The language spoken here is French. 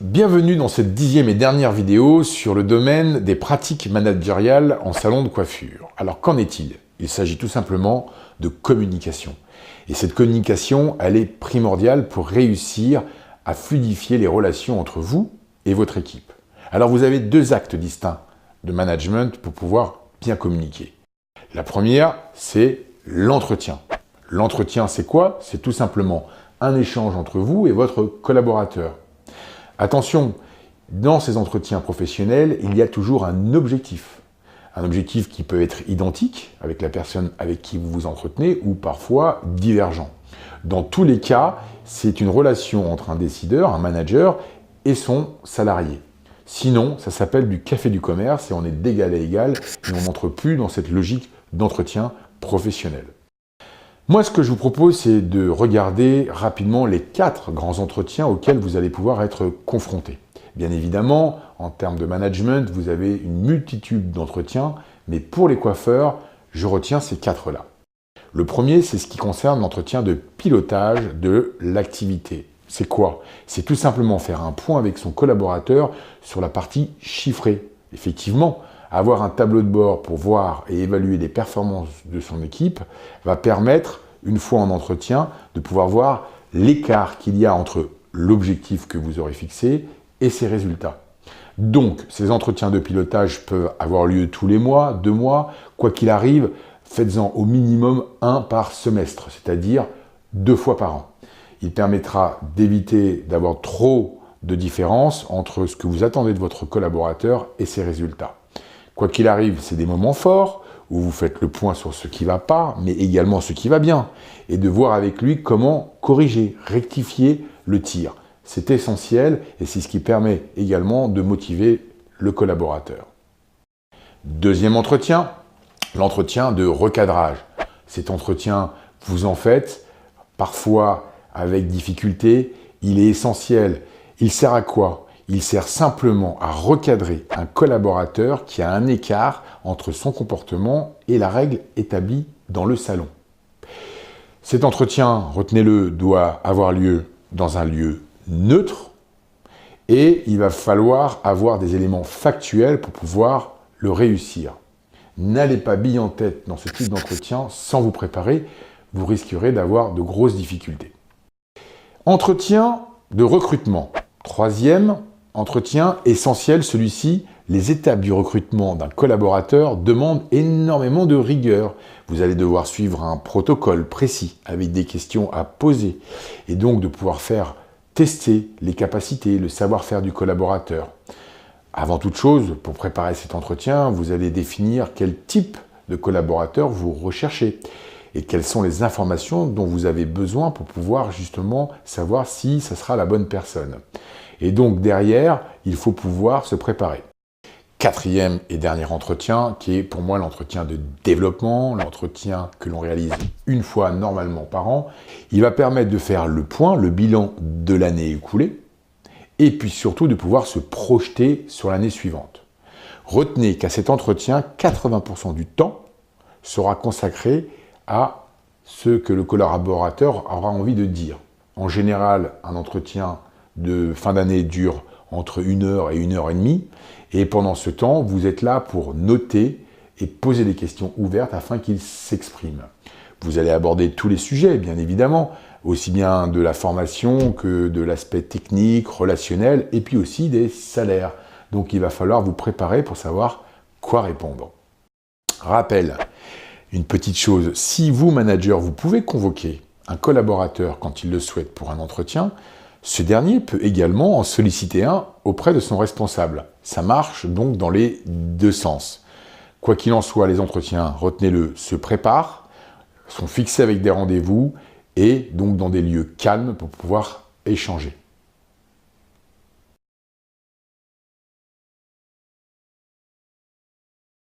Bienvenue dans cette 10e et dernière vidéo sur le domaine des pratiques managériales en salon de coiffure. Alors qu'en est-il? Il s'agit tout simplement de communication. Et cette communication, elle est primordiale pour réussir à fluidifier les relations entre vous et votre équipe. Alors vous avez deux actes distincts de management pour pouvoir bien communiquer. La première, c'est l'entretien. L'entretien, c'est quoi? C'est tout simplement un échange entre vous et votre collaborateur. Attention, dans ces entretiens professionnels, il y a toujours un objectif. Un objectif qui peut être identique avec la personne avec qui vous vous entretenez ou parfois divergent. Dans tous les cas, c'est une relation entre un décideur, un manager et son salarié. Sinon, ça s'appelle du café du commerce et on est d'égal à égal et on n'entre plus dans cette logique d'entretien professionnel. Moi, ce que je vous propose, c'est de regarder rapidement les 4 grands entretiens auxquels vous allez pouvoir être confrontés. Bien évidemment, en termes de management, vous avez une multitude d'entretiens, mais pour les coiffeurs, je retiens ces 4-là. Le premier, c'est ce qui concerne l'entretien de pilotage de l'activité. C'est quoi? C'est tout simplement faire un point avec son collaborateur sur la partie chiffrée. Effectivement, avoir un tableau de bord pour voir et évaluer les performances de son équipe va permettre, une fois en entretien, de pouvoir voir l'écart qu'il y a entre l'objectif que vous aurez fixé et ses résultats. Donc, ces entretiens de pilotage peuvent avoir lieu tous les mois, 2 mois, quoi qu'il arrive, faites-en au minimum 1 par semestre, c'est-à-dire 2 fois par an. Il permettra d'éviter d'avoir trop de différences entre ce que vous attendez de votre collaborateur et ses résultats. Quoi qu'il arrive, c'est des moments forts où vous faites le point sur ce qui ne va pas, mais également ce qui va bien, et de voir avec lui comment corriger, rectifier le tir. C'est essentiel et c'est ce qui permet également de motiver le collaborateur. Deuxième entretien, l'entretien de recadrage. Cet entretien, vous en faites, parfois avec difficulté, il est essentiel. Il sert à quoi? Il sert simplement à recadrer un collaborateur qui a un écart entre son comportement et la règle établie dans le salon. Cet entretien, retenez-le, doit avoir lieu dans un lieu neutre et il va falloir avoir des éléments factuels pour pouvoir le réussir. N'allez pas bille en tête dans ce type d'entretien sans vous préparer, vous risquerez d'avoir de grosses difficultés. Entretien de recrutement. Troisième entretien essentiel, celui-ci, les étapes du recrutement d'un collaborateur demandent énormément de rigueur. Vous allez devoir suivre un protocole précis avec des questions à poser et donc de pouvoir faire tester les capacités, le savoir-faire du collaborateur. Avant toute chose, pour préparer cet entretien, vous allez définir quel type de collaborateur vous recherchez et quelles sont les informations dont vous avez besoin pour pouvoir justement savoir si ça sera la bonne personne. Et donc derrière, il faut pouvoir se préparer. Quatrième et dernier entretien, qui est pour moi l'entretien de développement, l'entretien que l'on réalise une fois normalement par an. Il va permettre de faire le point, le bilan de l'année écoulée, et puis surtout de pouvoir se projeter sur l'année suivante. Retenez qu'à cet entretien, 80% du temps sera consacré à ce que le collaborateur aura envie de dire. En général, un entretien de fin d'année dure entre 1 heure et 1 heure et demie, et pendant ce temps, vous êtes là pour noter et poser des questions ouvertes afin qu'il s'exprime. Vous allez aborder tous les sujets, bien évidemment, aussi bien de la formation que de l'aspect technique, relationnel, et puis aussi des salaires. Donc il va falloir vous préparer pour savoir quoi répondre. Rappel, une petite chose, si vous, manager, vous pouvez convoquer un collaborateur quand il le souhaite pour un entretien, ce dernier peut également en solliciter un auprès de son responsable. Ça marche donc dans les deux sens. Quoi qu'il en soit, les entretiens, retenez-le, se préparent, sont fixés avec des rendez-vous et donc dans des lieux calmes pour pouvoir échanger.